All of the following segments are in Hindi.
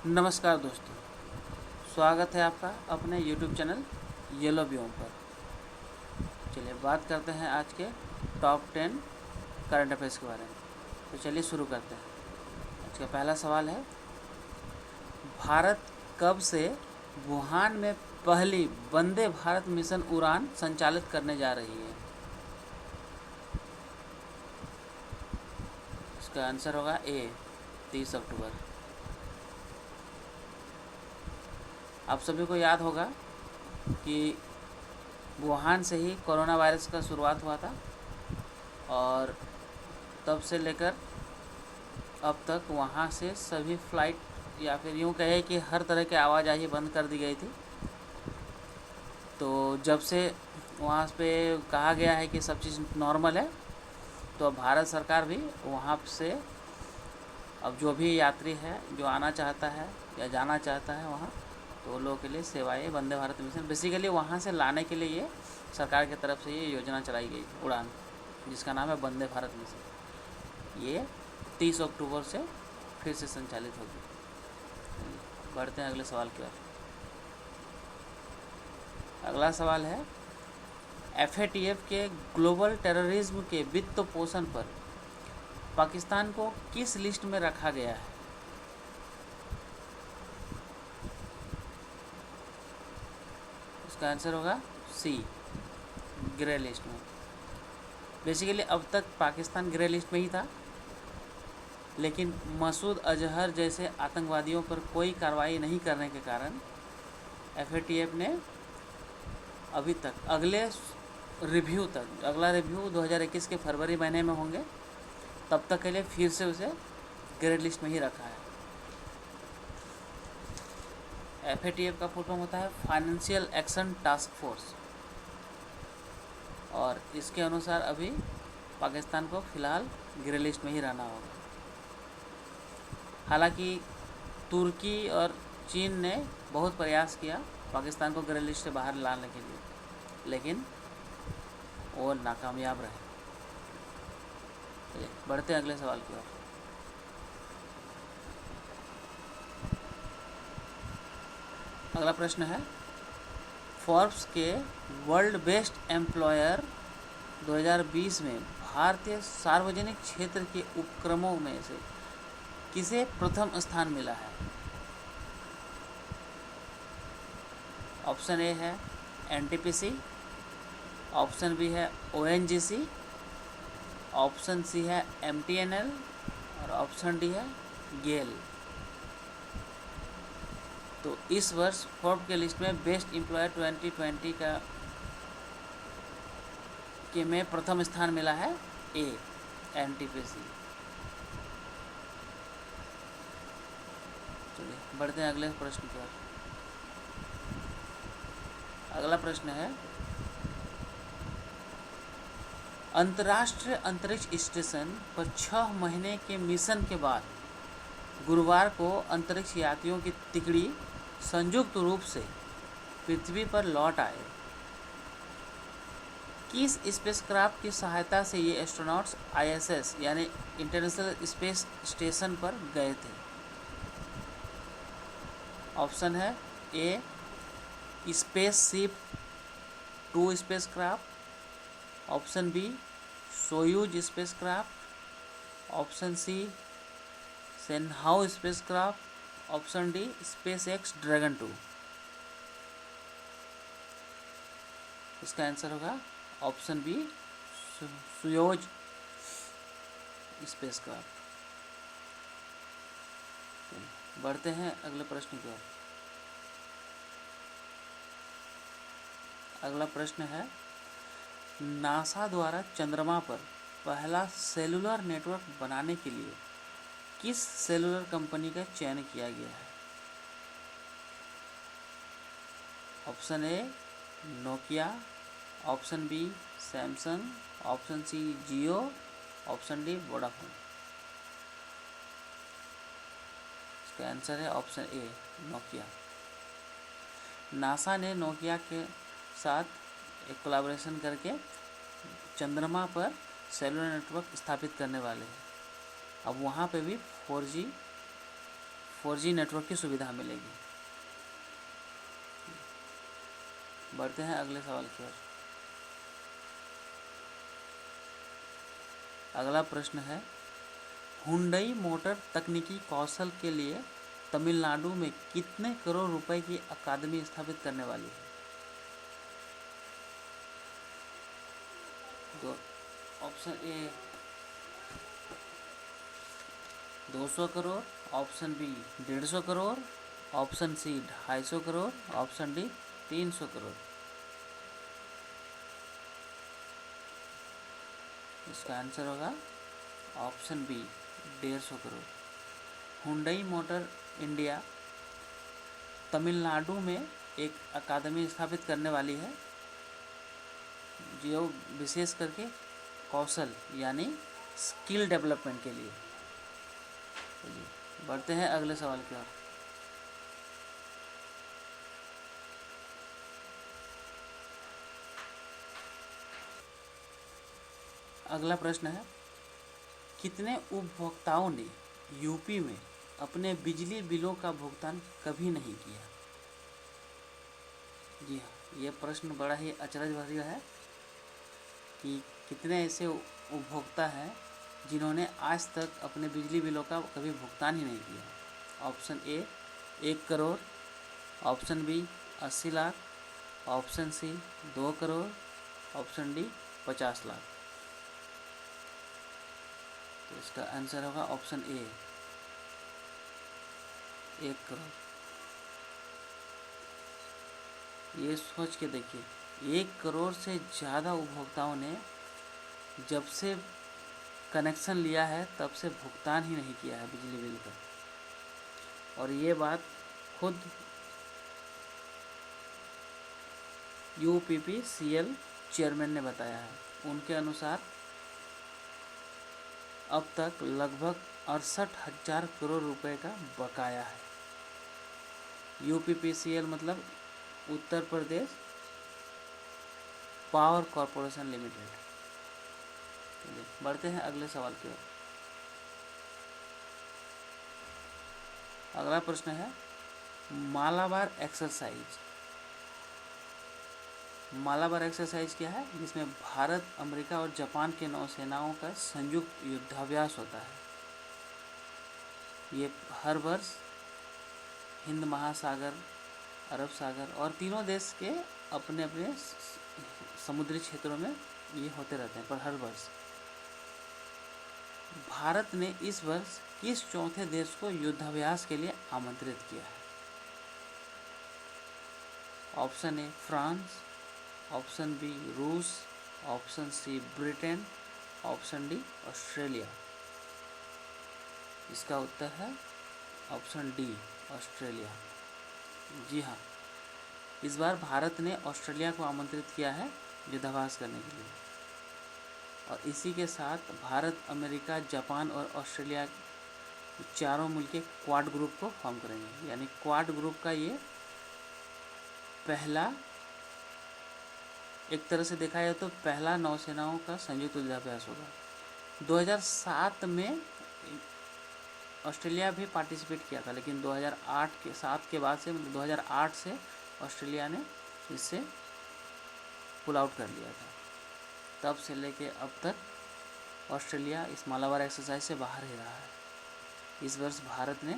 नमस्कार दोस्तों, स्वागत है आपका अपने YouTube चैनल येलो व्योम पर। चलिए बात करते हैं आज के टॉप 10 करंट अफेयर्स के बारे में। तो चलिए शुरू करते हैं। आज का पहला सवाल है, भारत कब से वुहान में पहली वंदे भारत मिशन उड़ान संचालित करने जा रही है? इसका आंसर होगा ए, 30 अक्टूबर। आप सभी को याद होगा कि वुहान से ही कोरोना वायरस का शुरुआत हुआ था और तब से लेकर अब तक वहाँ से सभी फ़्लाइट या फिर यूँ कहे कि हर तरह की आवाजाही बंद कर दी गई थी। तो जब से वहाँ पे कहा गया है कि सब चीज़ नॉर्मल है, तो अब भारत सरकार भी वहाँ से अब जो भी यात्री है जो आना चाहता है या जाना चाहता है वहाँ, तो वो लोगों के लिए सेवाएं वंदे भारत मिशन बेसिकली वहाँ से लाने के लिए ये सरकार की तरफ से ये योजना चलाई गई उड़ान, जिसका नाम है वंदे भारत मिशन। ये 30 अक्टूबर से फिर से संचालित होगी। बढ़ते हैं अगले सवाल की ओर। अगला सवाल है, FATF के ग्लोबल टेररिज्म के वित्त पोषण पर पाकिस्तान को किस लिस्ट में रखा गया है? इसका आंसर होगा सी, ग्रे लिस्ट में। बेसिकली अब तक पाकिस्तान ग्रे लिस्ट में ही था, लेकिन मसूद अजहर जैसे आतंकवादियों पर कोई कार्रवाई नहीं करने के कारण FATF ने अभी तक अगला रिव्यू 2021 के फरवरी महीने में होंगे, तब तक के लिए फिर से उसे ग्रे लिस्ट में ही रखा है। FATF का फुल फॉर्म होता है फाइनेंशियल एक्शन टास्क फोर्स, और इसके अनुसार अभी पाकिस्तान को फ़िलहाल ग्रे लिस्ट में ही रहना होगा। हालांकि तुर्की और चीन ने बहुत प्रयास किया पाकिस्तान को ग्रे लिस्ट से बाहर लाने के लिए, लेकिन वो नाकामयाब रहे। चलिए बढ़ते हैं अगले सवाल की ओर। अगला प्रश्न है, फोर्ब्स के वर्ल्ड बेस्ट एम्प्लॉयर 2020 में भारतीय सार्वजनिक क्षेत्र के उपक्रमों में से किसे प्रथम स्थान मिला है? ऑप्शन ए है NTPC, ऑप्शन बी है ONGC, ऑप्शन सी है MTNL और ऑप्शन डी है गेल। तो इस वर्ष फोर्ब्स के लिस्ट में बेस्ट एम्प्लॉयर 2020 के में प्रथम स्थान मिला है ए, NTPC। चलिए बढ़ते हैं अगले प्रश्न की ओर। अगला प्रश्न है, अंतर्राष्ट्रीय अंतरिक्ष स्टेशन पर 6 महीने के मिशन के बाद गुरुवार को अंतरिक्ष यात्रियों की तिकड़ी संयुक्त रूप से पृथ्वी पर लौट आए। किस स्पेसक्राफ्ट की सहायता से ये एस्ट्रोनॉट्स ISS यानी इंटरनेशनल स्पेस स्टेशन पर गए थे? ऑप्शन है A, spaceship 2 spacecraft, option B Soyuz spacecraft, option C Shenzhou spacecraft, option D SpaceX Dragon 2। इसका आंसर होगा ऑप्शन बी, सोयूज स्पेसक्राफ्ट। बढ़ते हैं अगले प्रश्न की ओर। अगला प्रश्न है, नासा द्वारा चंद्रमा पर पहला सेलुलर नेटवर्क बनाने के लिए किस सेलुलर कंपनी का चयन किया गया है? Option A Nokia, option B Samsung, option C Jio, option D Vodafone. इसका आंसर है ऑप्शन ए, नोकिया। नासा ने नोकिया के साथ एक कोलैबोरेशन करके चंद्रमा पर सेलुलर नेटवर्क स्थापित करने वाले हैं। अब वहाँ पे भी 4G 4G नेटवर्क की सुविधा मिलेगी। बढ़ते हैं अगले सवाल की ओर। अगला प्रश्न है, हुंडई मोटर तकनीकी कौशल के लिए तमिलनाडु में कितने करोड़ रुपए की अकादमी स्थापित करने वाली है? तो option A 200 crore, option B 150 crore, option C 250 crore, option D 300 crore. इसका आंसर होगा option B 150 crore. Hyundai Motor India Tamil Nadu में एक अकादमी स्थापित करने वाली है जो विशेष करके कौशल यानी स्किल डेवलपमेंट के लिए। बढ़ते हैं अगले सवाल की ओर। अगला प्रश्न है, कितने उपभोक्ताओं ने यूपी में अपने बिजली बिलों का भुगतान कभी नहीं किया? जी हाँ, ये प्रश्न बड़ा ही अचरज भरा है कि कितने ऐसे उपभोक्ता हैं जिन्होंने आज तक अपने बिजली बिलों का कभी भुगतान ही नहीं किया। Option A 1 crore, option B 80 lakh, option C 2 crore, option D 50 lakh. तो इसका आंसर होगा ऑप्शन ए 1 करोड़। ये सोच के देखिए, 1 करोड़ से ज़्यादा उपभोक्ताओं ने जब से कनेक्शन लिया है तब से भुगतान ही नहीं किया है बिजली बिल का। और ये बात खुद UPPCL चेयरमैन ने बताया है। उनके अनुसार अब तक लगभग 68,000 करोड़ रुपए का बकाया है। UPPCL मतलब Uttar Pradesh power corporation limited. बढ़ते हैं अगले सवाल की ओर। अगला प्रश्न है, मालाबार एक्सरसाइज। मालाबार एक्सरसाइज क्या है? जिसमें भारत, अमेरिका और जापान के नौसेनाओं का संयुक्त युद्धाभ्यास होता है। ये हर वर्ष हिंद महासागर, अरब सागर और तीनों देश के अपने अपने समुद्री क्षेत्रों में ये होते रहते हैं, पर हर वर्ष भारत ने इस वर्ष किस चौथे देश को युद्धाभ्यास के लिए आमंत्रित किया है? Option A France, option B रूस, option C Britain, option D Australia. इसका उत्तर है ऑप्शन डी ऑस्ट्रेलिया। जी हाँ, इस बार भारत ने ऑस्ट्रेलिया को आमंत्रित किया है युद्धाभ्यास करने के लिए। और इसी के साथ भारत, अमेरिका, जापान और ऑस्ट्रेलिया चारों मिलकर क्वाड ग्रुप को फॉर्म करेंगे। यानी क्वाड ग्रुप का ये पहला, एक तरह से देखा जाए तो पहला नौसेनाओं का संयुक्त युद्धाभ्यास होगा। 2007 में ऑस्ट्रेलिया भी पार्टिसिपेट किया था, लेकिन 2007 के बाद से, मतलब 2008 से ऑस्ट्रेलिया ने इससे पुल आउट कर लिया था। तब से लेके अब तक ऑस्ट्रेलिया इस मालाबार एक्सरसाइज से बाहर ही रहा है। इस वर्ष भारत ने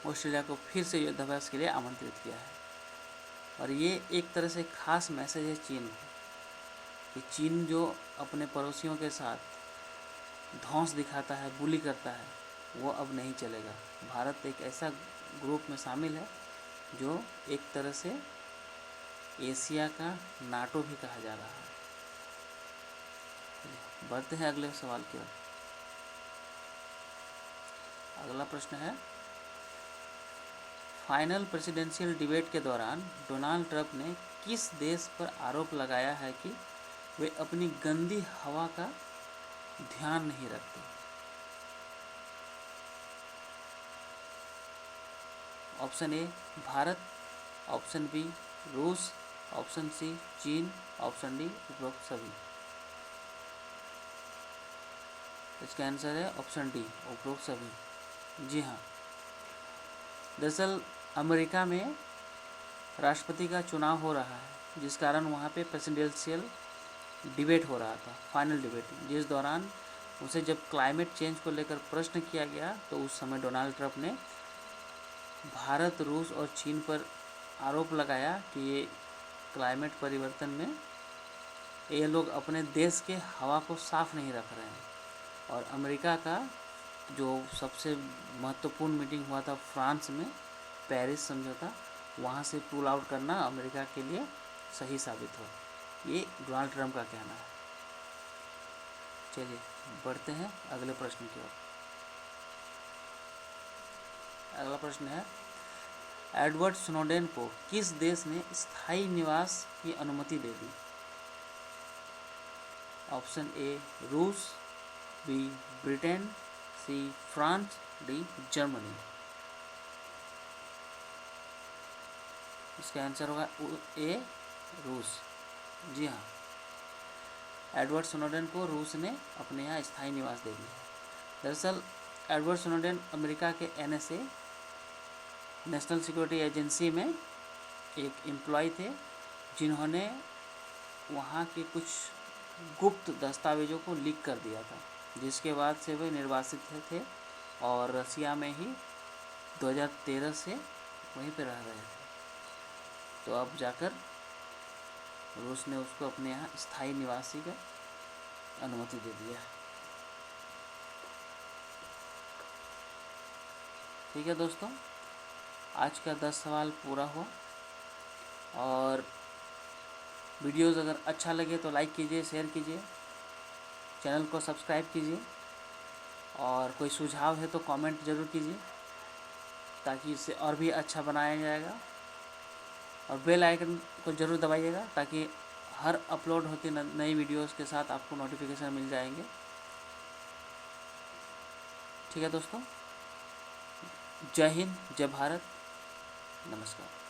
ऑस्ट्रेलिया को फिर से युद्धाभ्यास के लिए आमंत्रित किया है। और ये एक तरह से खास मैसेज है चीन को, कि चीन जो अपने पड़ोसियों के साथ धौंस दिखाता है, बुली करता है, वो अब नहीं चलेगा। भारत एक ऐसा ग्रुप में शामिल है जो एक तरह से एशिया का नाटो भी कहा जा रहा है। बढ़ते हैं अगले सवाल की ओर। अगला प्रश्न है, फाइनल प्रेसिडेंशियल डिबेट के दौरान डोनाल्ड ट्रंप ने किस देश पर आरोप लगाया है कि वे अपनी गंदी हवा का ध्यान नहीं रखते? Option A Bharat, option B रूस, ऑप्शन सी चीन, ऑप्शन डी उपरोक्त सभी। इसका आंसर है ऑप्शन डी उपरोक्त सभी। जी हाँ, दरअसल अमेरिका में राष्ट्रपति का चुनाव हो रहा है, जिस कारण वहाँ पे प्रेसिडेंशियल डिबेट हो रहा था, फाइनल डिबेट, जिस दौरान उसे जब क्लाइमेट चेंज को लेकर प्रश्न किया गया तो उस समय डोनाल्ड ट्रंप ने भारत, रूस और चीन पर आरोप लगाया कि ये क्लाइमेट परिवर्तन में ये लोग अपने देश के हवा को साफ नहीं रख रहे हैं। और अमेरिका का जो सबसे महत्वपूर्ण मीटिंग हुआ था फ्रांस में, पेरिस समझौता, वहाँ से पुल आउट करना अमेरिका के लिए सही साबित हो, ये डोनाल्ड ट्रंप का कहना है। चलिए बढ़ते हैं अगले प्रश्न की ओर। अगला प्रश्न है, एडवर्ड स्नोडेन को किस देश ने स्थायी निवास की अनुमति दे दी? ऑप्शन ए रूस, B Britain, C France, D Germany. इसका आंसर होगा ए रूस। जी हाँ, एडवर्ड स्नोडेन को रूस ने अपने यहाँ स्थायी निवास दे दिया। दरअसल एडवर्ड स्नोडेन अमेरिका के NSA, नेशनल सिक्योरिटी एजेंसी में एक एम्प्लॉय थे, जिन्होंने वहाँ के कुछ गुप्त दस्तावेज़ों को लीक कर दिया था, जिसके बाद से वे निर्वासित थे और रसिया में ही 2013 से वहीं पर रह रहे थे। तो अब जाकर रूस ने उसको अपने यहाँ स्थायी निवासी का अनुमति दे दिया। ठीक है दोस्तों, आज का 10 सवाल पूरा हुआ। और वीडियोज़ अगर अच्छा लगे तो लाइक कीजिए, शेयर कीजिए, चैनल को सब्सक्राइब कीजिए, और कोई सुझाव है तो कमेंट ज़रूर कीजिए, ताकि इसे और भी अच्छा बनाया जाएगा। और बेल आइकन को ज़रूर दबाइएगा, ताकि हर अपलोड होती नई वीडियोस के साथ आपको नोटिफिकेशन मिल जाएंगे। ठीक है दोस्तों, जय हिंद, जय भारत, नमस्कार।